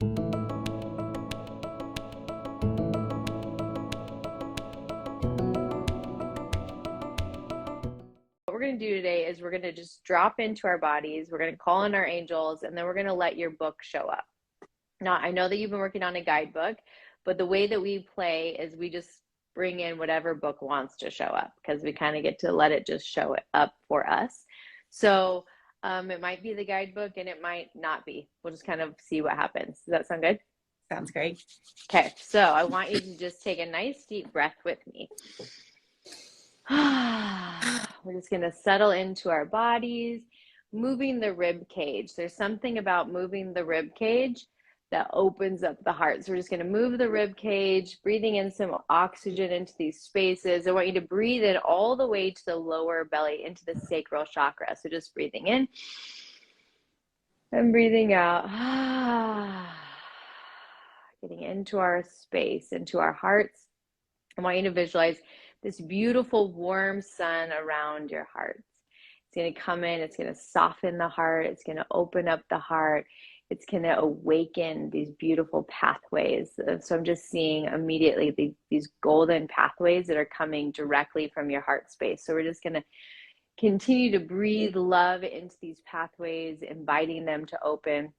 What we're going to do today is we're going to just drop into our bodies. We're going to call in our angels, and then we're going to let your book show up. Now, I know that you've been working on a guidebook, but the way that we play is we just bring in whatever book wants to show up, because we kind of get to let it just show it up for us. So it might be the guidebook and it might not be. We'll just kind of see what happens. Does that sound good? Sounds great. Okay, so I want you to just take a nice deep breath with me. We're just going to settle into our bodies, moving the rib cage. There's something about moving the rib cage that opens up the heart. So we're just going to move the rib cage, breathing in some oxygen into these spaces. I want you to breathe in all the way to the lower belly, into the sacral chakra. So just breathing in and breathing out. Getting into our space, into our hearts. I want you to visualize this beautiful warm sun around your hearts. It's going to come in, it's going to soften the heart, it's going to open up the heart, it's going to awaken these beautiful pathways. So I'm just seeing immediately these golden pathways that are coming directly from your heart space. So we're just going to continue to breathe love into these pathways, inviting them to open.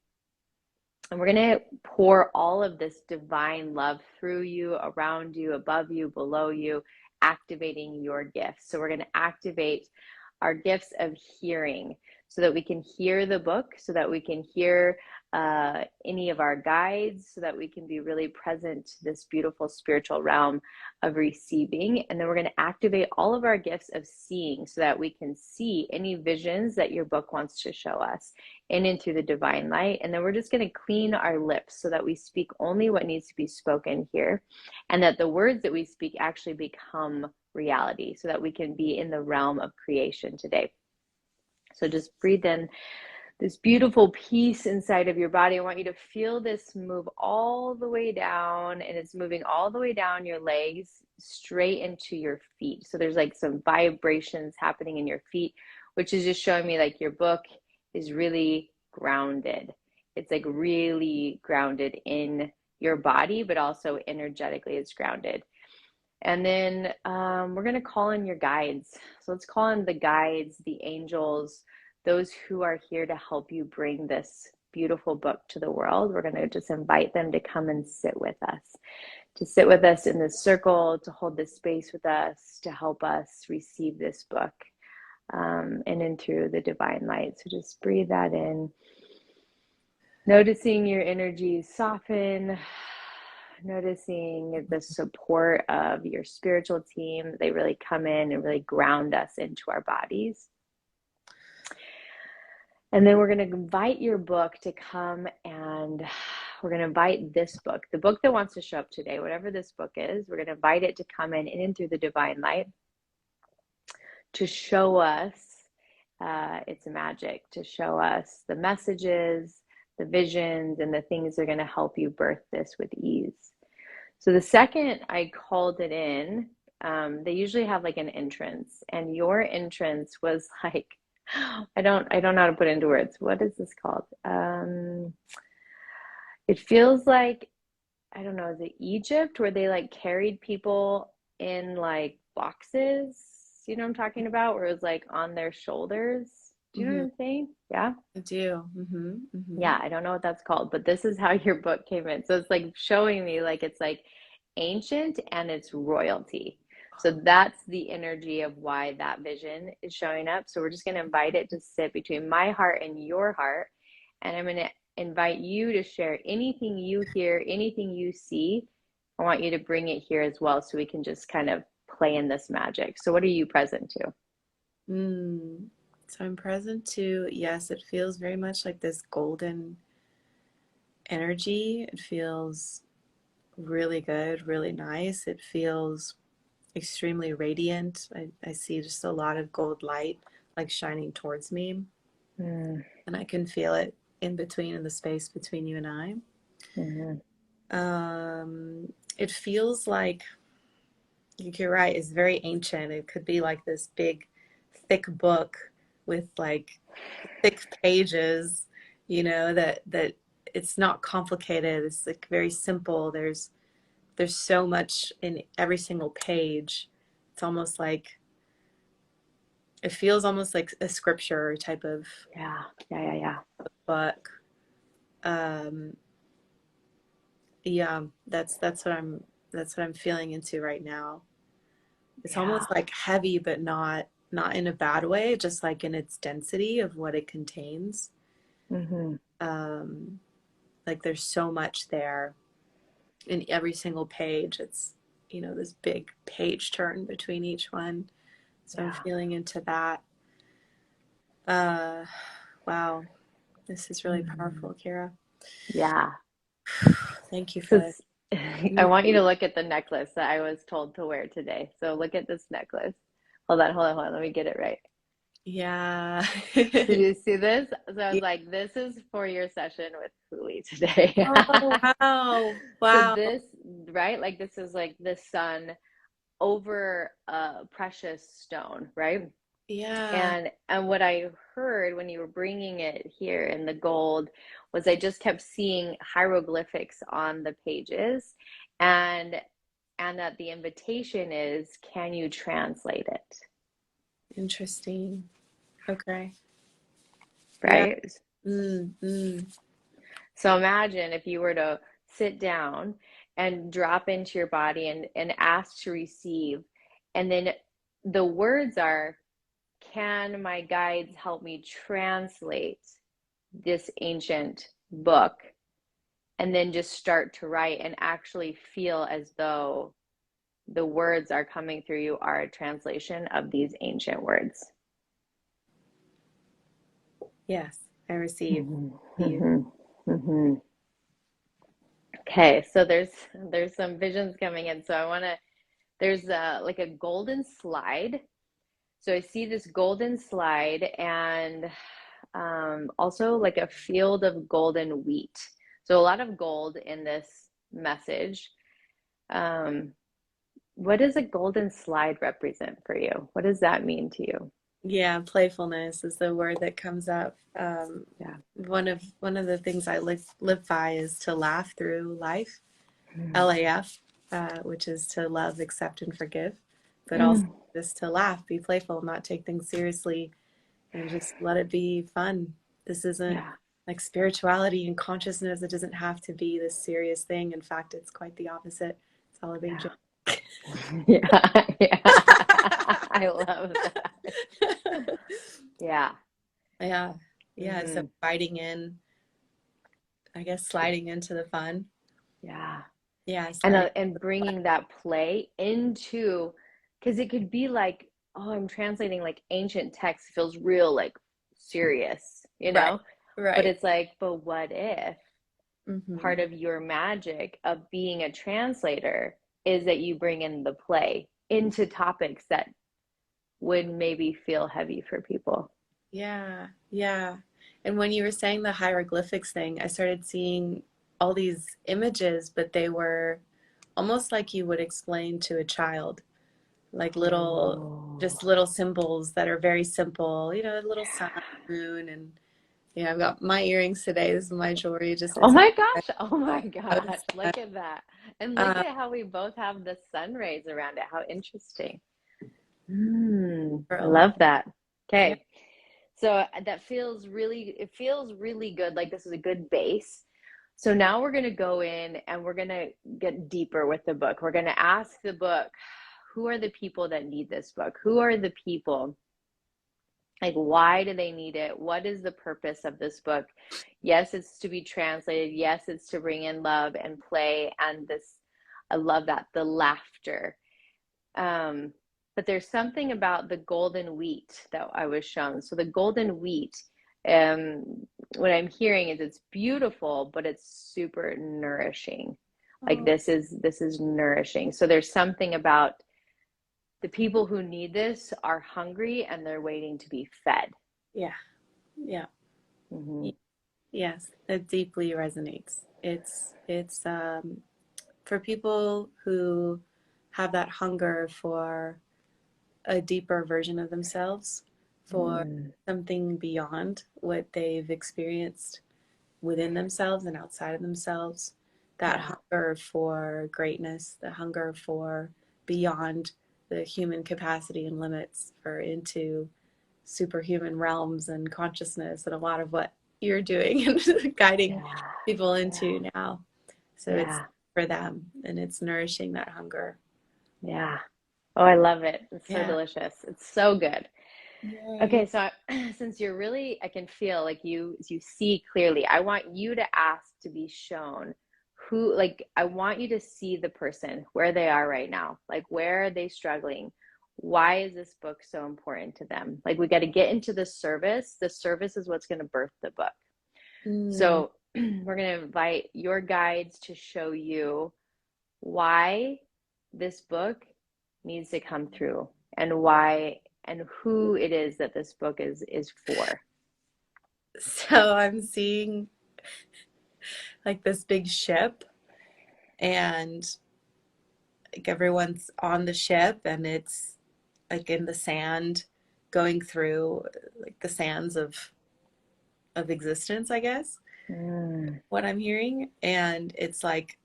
And we're going to pour all of this divine love through you, around you, above you, below you, activating your gifts. So we're going to activate our gifts of hearing so that we can hear the book, so that we can hear any of our guides, so that we can be really present to this beautiful spiritual realm of receiving. And then we're going to activate all of our gifts of seeing so that we can see any visions that your book wants to show us in and through the divine light. And then we're just going to clean our lips so that we speak only what needs to be spoken here, and that the words that we speak actually become reality, so that we can be in the realm of creation today. So just breathe in this beautiful peace inside of your body. I want you to feel this move all the way down, and it's moving all the way down your legs straight into your feet. So there's like some vibrations happening in your feet, which is just showing me like your book is really grounded. It's like really grounded in your body, but also energetically it's grounded. And then we're going to call in your guides. So let's call in the guides, the angels, those who are here to help you bring this beautiful book to the world. We're going to just invite them to come and sit with us in this circle, to hold this space with us, to help us receive this book and in through the divine light. So just breathe that in, noticing your energies soften, noticing the support of your spiritual team. They really come in and really ground us into our bodies. And then we're going to invite your book to come, and we're going to invite this book, the book that wants to show up today, whatever this book is, we're going to invite it to come in and through the divine light to show us its magic, to show us the messages, the visions, and the things that are going to help you birth this with ease. So the second I called it in, they usually have like an entrance, and your entrance was like, I don't know how to put it into words. What is this called? It feels like, I don't know, is it Egypt, where they like carried people in like boxes? You know what I'm talking about? Where it was like on their shoulders. Do you know what I'm saying? Yeah? I do. Yeah, I don't know what that's called, but this is how your book came in. So it's like showing me like it's like ancient and it's royalty. So that's the energy of why that vision is showing up. So we're just going to invite it to sit between my heart and your heart. And I'm going to invite you to share anything you hear, anything you see. I want you to bring it here as well, so we can just kind of play in this magic. So what are you present to? So I'm present to, yes, it feels very much like this golden energy. It feels really good, really nice. It feels extremely radiant. I see just a lot of gold light like shining towards me. And I can feel it in between, in the space between you and I. It feels like, you're right, it's very ancient. It could be like this big, thick book with like thick pages, you know, that it's not complicated. It's like very simple. There's so much in every single page. It's almost like, it feels almost like a scripture type of Yeah. Yeah. Yeah. Yeah. book. Um, yeah, that's what I'm feeling into right now. It's Yeah. almost like heavy, but not in a bad way, just like in its density of what it contains. Mm-hmm. Um, like there's so much there in every single page. It's, this big page turn between each one. So I'm Yeah. feeling into that. Uh, wow, this is really Mm-hmm. powerful, Keira. Yeah. Thank you for So this. I Mm. want you to look at the necklace that I was told to wear today. So look at this necklace. Hold on, hold on, hold on. Let me get it right. Yeah. Did you see this? So I was Yeah. like, this is for your session with Juli today. Oh, wow. So Wow. this, right? Like this is like the sun over a precious stone, right? Yeah. And what I heard when you were bringing it here in the gold was I just kept seeing hieroglyphics on the pages, and that the invitation is, can you translate it? Interesting. Okay. Yeah. Right? Mm, mm. So imagine if you were to sit down and drop into your body and ask to receive, and then the words are, can my guides help me translate this ancient book? And then just start to write and actually feel as though the words are coming through you are a translation of these ancient words. Yes, I receive. Mm-hmm, Receive. mm-hmm, mm-hmm. Okay, so there's some visions coming in. So I want to, there's like a golden slide. So I see this golden slide, and also like a field of golden wheat. So a lot of gold in this message. Um, what does a golden slide represent for you? What does that mean to you? Yeah, playfulness is the word that comes up. Yeah. One of the things I live by is to laugh through life, Mm. LAF, which is to love, accept, and forgive, but also Mm. just to laugh, be playful, not take things seriously, and just let it be fun. This isn't Yeah. like spirituality and consciousness. It doesn't have to be this serious thing. In fact, it's quite the opposite. It's all a big Yeah. joke. Yeah. Yeah. I love that. Yeah. Yeah. Yeah. So Hmm. sliding in, I guess, sliding into the fun. Yeah. Yeah. Sliding. And bringing that play into, because it could be like, oh, I'm translating like ancient text, feels real, like serious, Right. But Right. it's like, but what if Hmm. part of your magic of being a translator is that you bring in the play into topics that would maybe feel heavy for people? Yeah. Yeah. And when you were saying the hieroglyphics thing, I started seeing all these images, but they were almost like you would explain to a child, like Oh, just little symbols that are very simple, a little sun, yeah. moon, and yeah, I've got my earrings today. This is my jewelry, just Oh as my gosh. Oh my gosh. noticed Look that. at that. And look Uh, at how we both have the sun rays around it. How interesting. Mm, for I a long, love that. yeah, Okay. So that it feels really good. Like this is a good base. So now we're going to go in and we're going to get deeper with the book. We're going to ask the book, who are the people that need this book? Who are the people? Like, why do they need it? What is the purpose of this book? Yes, it's to be translated. Yes, it's to bring in love and play and this, I love that, the laughter. Um, but there's something about the golden wheat that I was shown. So the golden wheat, um, what I'm hearing is it's beautiful, but it's super nourishing. Like oh, this is nourishing. So there's something about the people who need this are hungry and they're waiting to be fed. yeah, yeah, Hmm. yes, it deeply resonates. It's for people who have that hunger for a deeper version of themselves, for Mm. something beyond what they've experienced within themselves and outside of themselves, that Yeah. hunger for greatness, the hunger for beyond the human capacity and limits, for into superhuman realms and consciousness, and a lot of what you're doing and guiding Yeah. people Yeah. into now. So it's Yeah. for them, and it's nourishing that hunger. Yeah. Oh, I love it. It's so Yeah. delicious. It's so good. Yay. Okay, so since you're really, I can feel like you see clearly. I want you to ask to be shown who, like, I want you to see the person where they are right now. Like, where are they struggling? Why is this book so important to them? Like, we got to get into the service. The service is what's going to birth the book. Mm. So, we're going to invite your guides to show you why this book needs to come through, and why and who it is that this book is for. So I'm seeing like this big ship, and like everyone's on the ship, and it's like in the sand, going through like the sands of existence, I guess, Mm, what I'm hearing. And it's like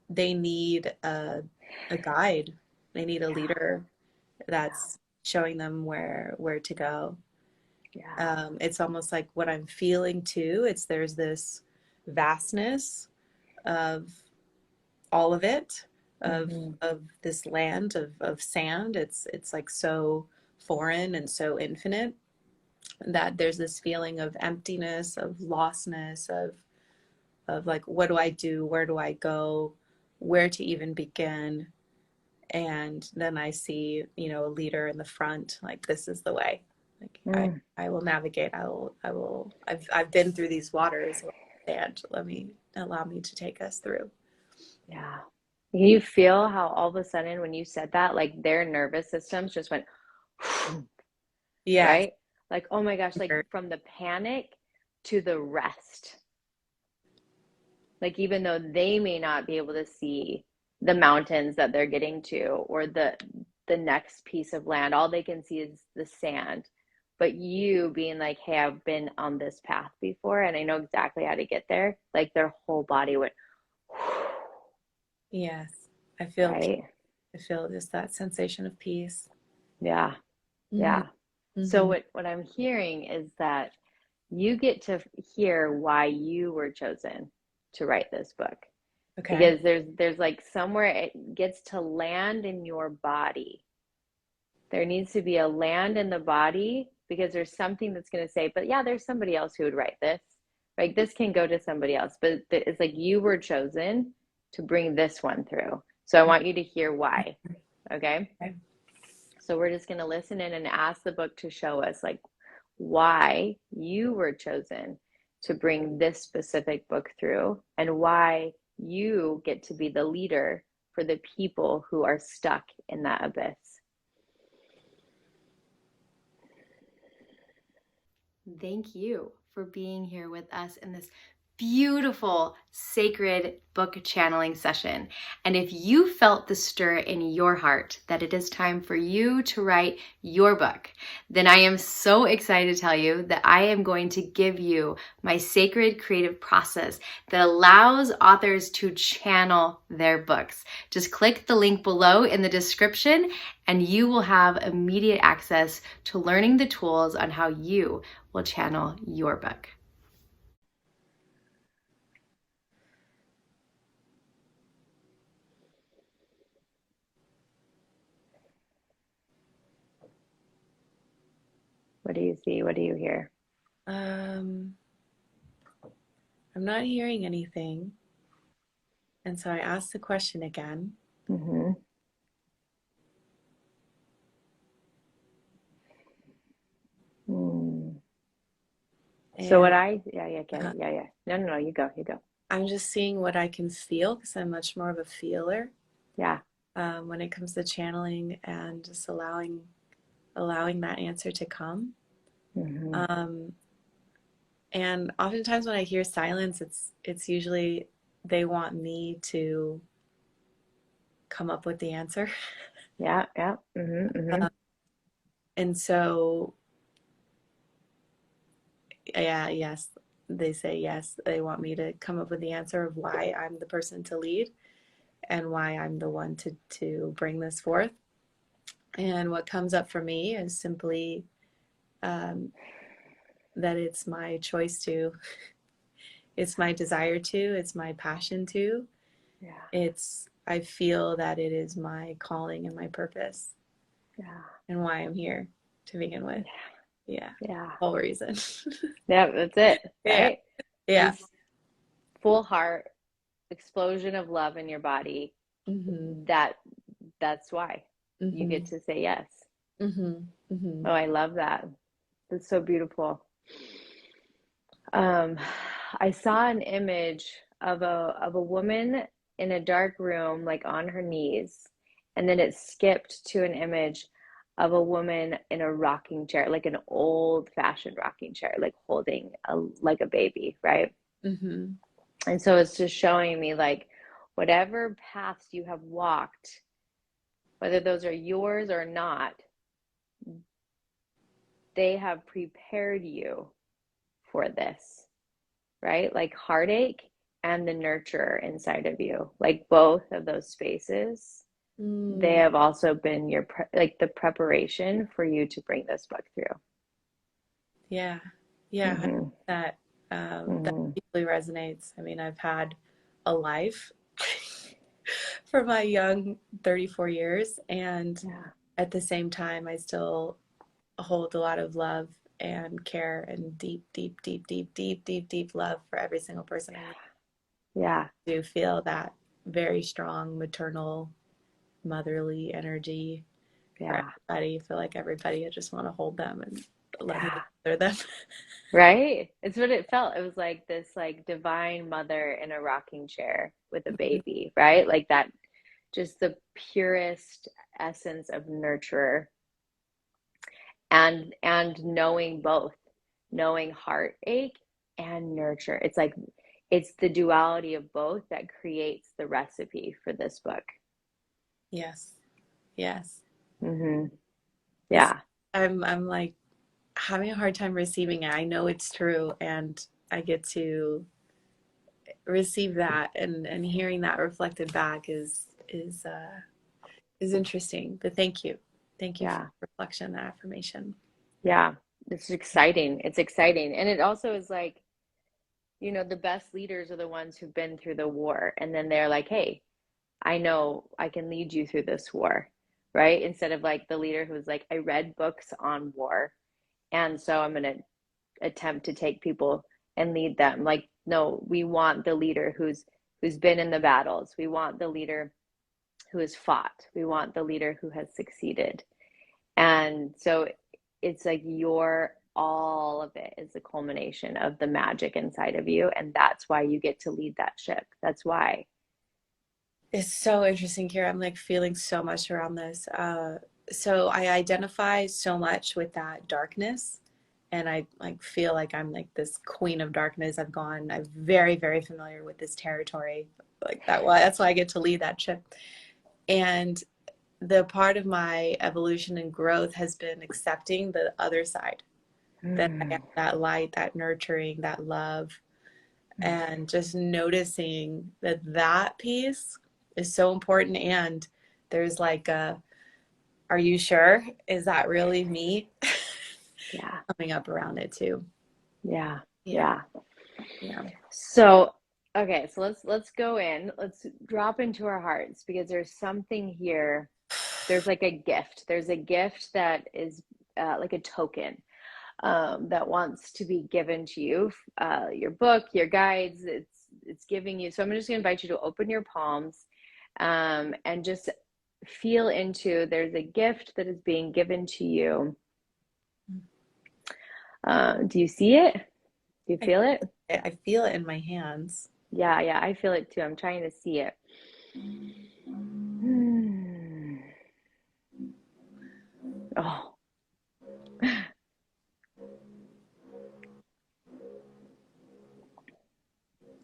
they need a guide. They need a yeah, leader that's showing them where to go. yeah. It's almost like what I'm feeling too. It's there's this vastness of all of it, Mm-hmm. of this land of sand. It's like so foreign and so infinite that there's this feeling of emptiness, of lostness, of like, what do I do? Where do I go? Where to even begin? And then I see, a leader in the front, like, this is the way. Like, Mm, I will navigate. I've been through these waters, and allow me to take us through. yeah. Can you feel how all of a sudden when you said that, like their nervous systems just went, Yes. right? Like, oh my gosh, like from the panic to the rest. Like, even though they may not be able to see the mountains that they're getting to, or the next piece of land, all they can see is the sand. But you being like, hey, I've been on this path before and I know exactly how to get there, like their whole body went, Yes. I feel right? I feel just that sensation of peace. Yeah, Hmm. yeah. So Hmm. what I'm hearing is that you get to hear why you were chosen to write this book, Okay. because there's like somewhere it gets to land in your body. There needs to be a land in the body, because there's something that's going to say, but yeah, there's somebody else who would write this. Like, this can go to somebody else, but it's like you were chosen to bring this one through. So I want you to hear why. Okay. Okay. So we're just going to listen in and ask the book to show us, like, why you were chosen to bring this specific book through, and why you get to be the leader for the people who are stuck in that abyss. Thank you for being here with us in this beautiful, sacred book channeling session. And if you felt the stir in your heart that it is time for you to write your book, then I am so excited to tell you that I am going to give you my sacred creative process that allows authors to channel their books. Just click the link below in the description and you will have immediate access to learning the tools on how you will channel your book. What do you see? What do you hear? Um, I'm not hearing anything. And so I asked the question again. Mm-hmm. Mm. So And okay, yeah. No, you go. I'm just seeing what I can feel, because I'm much more of a feeler, Yeah. when it comes to channeling, and just allowing that answer to come. Mm-hmm. Um, and oftentimes when I hear silence, it's usually they want me to come up with the answer. Yeah. Mm-hmm. Mm-hmm. And so, yeah, yes. they say yes, they want me to come up with the answer of why I'm the person to lead and why I'm the one to bring this forth. And what comes up for me is simply um, that it's my choice to, it's my desire to, it's my passion to, Yeah. I feel that it is my calling and my purpose Yeah. and why I'm here to begin with. Yeah. Yeah. Whole reason. Yeah, that's it, Yeah. right? Yeah. This full heart explosion of love in your body. Mm-hmm. That that's why you Mm-hmm. get to say yes. Mm-hmm. Mm-hmm. Oh, I love that. That's so beautiful. Um, I saw an image of a woman in a dark room, like on her knees, and then it skipped to an image of a woman in a rocking chair, like an old-fashioned rocking chair, like holding a baby, right? Mm-hmm. And so it's just showing me like whatever paths you have walked, whether those are yours or not, they have prepared you for this, right? Like heartache and the nurturer inside of you, like both of those spaces, they Mm. have also been like the preparation for you to bring this book through. Yeah. Yeah. Mm-hmm. That that Mm-hmm. deeply resonates. I mean, I've had a life for my young 34 years, and Yeah. at the same time, I still hold a lot of love and care and deep, deep, deep, deep, deep, deep, deep love for every single person I meet. Yeah. I do feel that very strong maternal, motherly energy for Yeah. everybody. I feel like everybody, I just want to hold them and let me Yeah. mother them. Right? It's what it felt. It was like this like divine mother in a rocking chair with a baby, right? Like that, just the purest essence of nurturer, and knowing both, knowing heartache and nurture. It's like it's the duality of both that creates the recipe for this book. Yes. Yes. Mm-hmm. It's Yeah. I'm like having a hard time receiving it. I know it's true, and I get to receive that, and hearing that reflected back is interesting. But thank you. Thank you for Yeah. the reflection, that affirmation. Yeah. It's exciting. It's exciting. And it also is like, the best leaders are the ones who've been through the war. And then they're like, hey, I know I can lead you through this war, right? Instead of like the leader who's like, I read books on war. And so I'm going to attempt to take people and lead them. Like, no, we want the leader who's been in the battles. We want the leader who has fought. We want the leader who has succeeded. And so it's like all of it is the culmination of the magic inside of you. And that's why you get to lead that ship. That's why. It's so interesting, Kira. I'm like feeling so much around this. So I identify so much with that darkness, and I like feel like I'm like this queen of darkness. I'm very, very familiar with this territory. Like that. Well, that's why I get to lead that ship. And the part of my evolution and growth has been accepting the other side, that I am Mm. that light, that nurturing, that love, and just noticing that that piece is so important. And there's like a, are you sure? Is that really me? Yeah. Coming up around it too. Yeah. Yeah. Yeah. Yeah. So, okay, so let's go in. Let's drop into our hearts because there's something here. There's like a gift. There's a gift that is like a token that wants to be given to you. Your book, your guides, it's giving you. So I'm just gonna invite you to open your palms and just feel into. There's a gift that is being given to you. Do you see it? Do you I, feel it? I feel it in my hands. Yeah, yeah, I feel it too. I'm trying to see it. Hmm. Oh,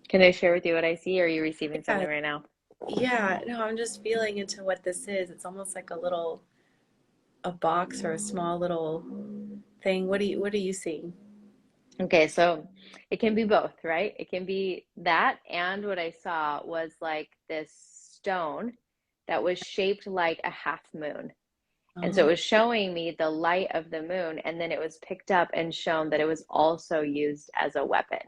can I share with you what I see? Or are you receiving Yeah. something right now? Yeah. No, I'm just feeling into what this is. It's almost like a box or a small little thing. What are you seeing? Okay, so it can be both, right? It can be that, and what I saw was like this stone that was shaped like a half moon. And so it Oh, was showing me the light of the moon, and then it was picked up and shown that it was also used as a weapon.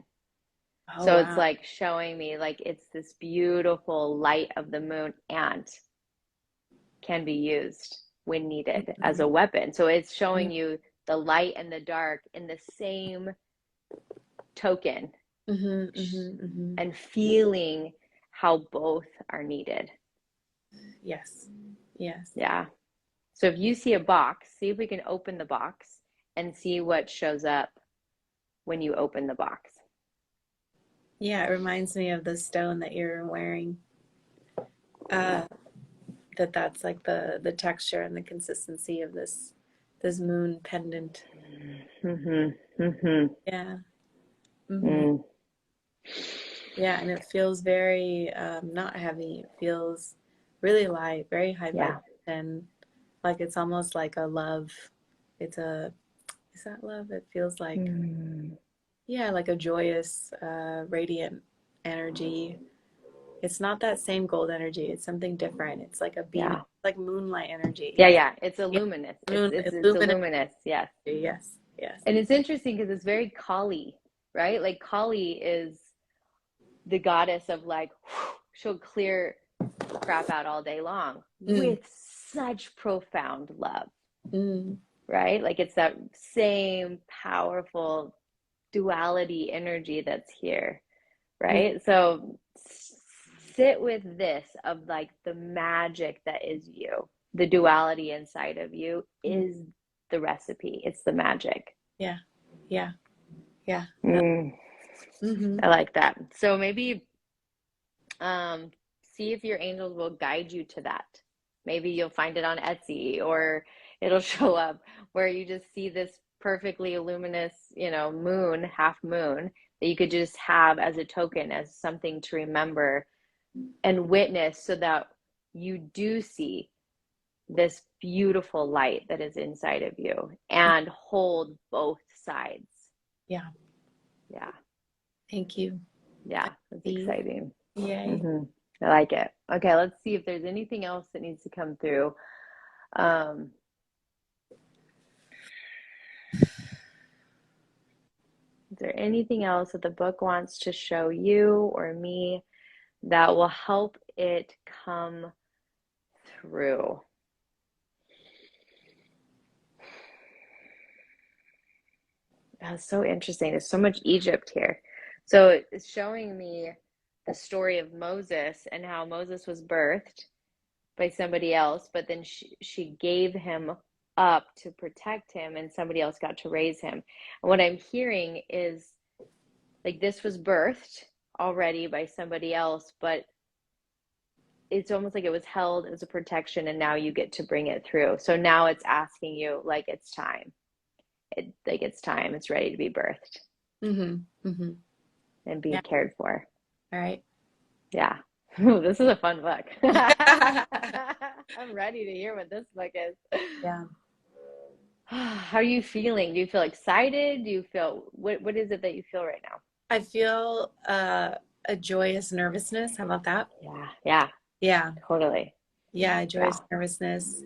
oh So it's wow. like showing me like it's this beautiful light of the moon and can be used when needed as Mm-hmm. a weapon. So it's showing you the light and the dark in the same token Mm-hmm, mm-hmm, mm-hmm. and feeling how both are needed. Yes. Yes. Yeah. So if you see a box, see if we can open the box and see what shows up when you open the box. Yeah, it reminds me of the stone that you're wearing. Uh, that's like the texture and the consistency of this moon pendant. Mm-hmm. Mm-hmm. Yeah. Mm-hmm. Mm. Yeah, and it feels very not heavy. It feels really light, very high Yeah. vibration. Like it's almost like a love. It's a, is that love? It feels like, Mm. yeah, like a joyous, radiant energy. It's not that same gold energy. It's something different. It's like a beam, Yeah. like moonlight Yeah, energy. yeah. It's a Yeah, luminous. It's moon, it's it's a illuminate. luminous. Yes. Yes, yes. And it's interesting because it's very Kali, right? Like Kali is the goddess of like she'll clear crap out all day long Mm, with such profound love, mm, right? Like it's that same powerful duality energy that's here, mm, right? So sit with this of like the magic that is you. The duality inside of you mm. is the recipe. It's the magic. Yeah, yeah, yeah. Mm, Mm-hmm. I like that. So maybe um, see if your angels will guide you to that. Maybe you'll find it on Etsy or it'll show up where you just see this perfectly luminous, moon, half moon that you could just have as a token, as something to remember and witness so that you do see this beautiful light that is inside of you and hold both sides. Yeah, Yeah. thank you. I Yeah. That's see. exciting. Yay. Hmm. I like it. Okay, let's see if there's anything else that needs to come through. Um, is there anything else that the book wants to show you or me that will help it come through? That's so interesting. There's so much Egypt here. So it's showing me the story of Moses and how Moses was birthed by somebody else, but then she gave him up to protect him, and somebody else got to raise him. And what I'm hearing is like this was birthed already by somebody else, but it's almost like it was held as a protection, and now you get to bring it through. So now it's asking you, like, it's time. Like it's time. It's ready to be birthed Mm-hmm. Mm-hmm. and be Yeah. cared for. All right. Yeah. Ooh, this is a fun book. Yeah. I'm ready to hear what this book is. Yeah. How are you feeling? Do you feel excited? Do you feel what is it that you feel right now? I feel a joyous nervousness. How about that? Yeah, yeah, Yeah. totally. Yeah, Yeah, joyous nervousness.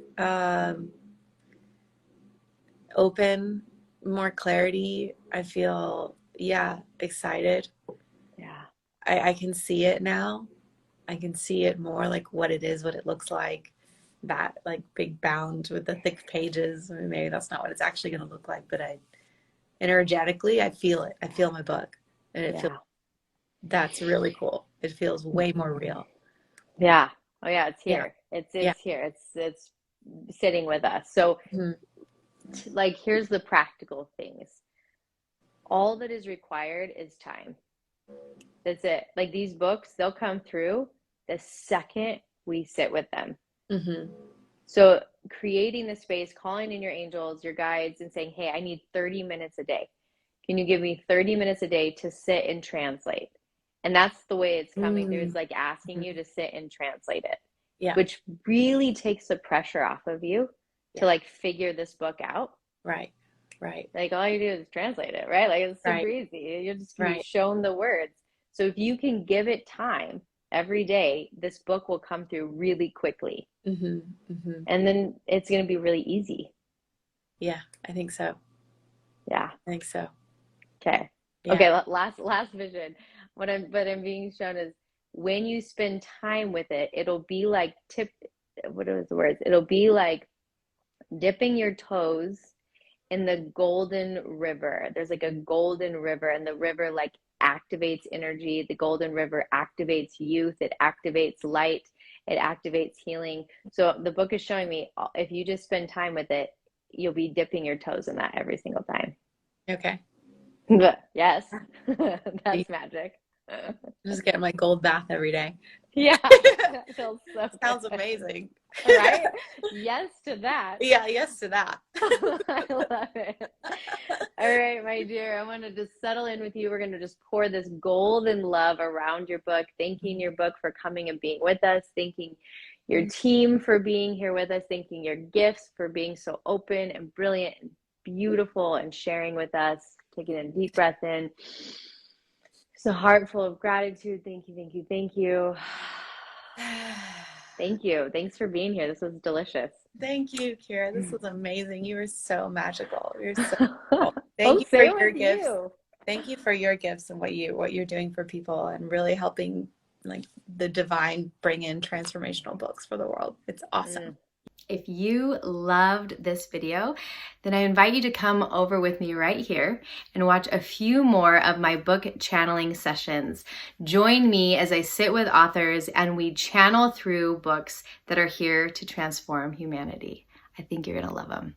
Open, more clarity. I feel, yeah, excited. yeah, I can see it now. I can see it more like what it is, what it looks like. That like big bound with the thick pages. I mean, maybe that's not what it's actually going to look like, but I energetically, I feel it. I feel my book, and it feels yeah, that's really cool. It feels way more real. yeah. Oh yeah, it's Yeah, here. It's yeah. it's here. It's sitting with us. So Mhm. like here's the practical things. All that is required is time. That's it. Like these books, they'll come through the second we sit with them. Mhm. So creating the space, calling in your angels, your guides, and saying, hey, I need 30 minutes a day. Can you give me 30 minutes a day to sit and translate? And that's the way it's coming through. Mm. It's like asking Mhm. you to sit and translate it, Yeah, which really takes the pressure off of you to yeah, like figure this book out. right. Right. Like all you do is translate it, right? Like it's super Right. easy. You're just gonna be Right. shown the words. So if you can give it time every day, this book will come through really quickly. Mm-hmm. Mm-hmm. And then it's gonna be really easy. Yeah, I think so. Yeah. I think so. Okay. Yeah. Okay, last vision. What I'm being shown is when you spend time with it, it'll be like what are the words? It'll be like dipping your toes in the golden river. There's like a golden river, and the river like activates energy. The golden river activates youth, it activates light, it activates healing. So the book is showing me if you just spend time with it, you'll be dipping your toes in that every single time. Okay. Yes, See, that's magic. just getting my gold bath every day. Yeah, that feels so Sounds good. amazing. Right? Yes to that. Yeah, yes to that. I love it. All right, my dear, I want to just settle in with you. We're going to just pour this golden love around your book, thanking your book for coming and being with us, thanking your team for being here with us, thanking your gifts for being so open and brilliant and beautiful and sharing with us. Taking a deep breath in. So heart full of gratitude. Thank you, thank you, thank you. Thank you. Thanks for being here. This was delicious. Thank you, Keira. This was amazing. You were so magical. You're so cool. Oh, Thank you for same your with gifts. you. Thank you for your gifts and what you're doing for people and really helping like the divine bring in transformational books for the world. It's awesome. If you loved this video, then I invite you to come over with me right here and watch a few more of my book channeling sessions. Join me as I sit with authors and we channel through books that are here to transform humanity. I think you're going to love them.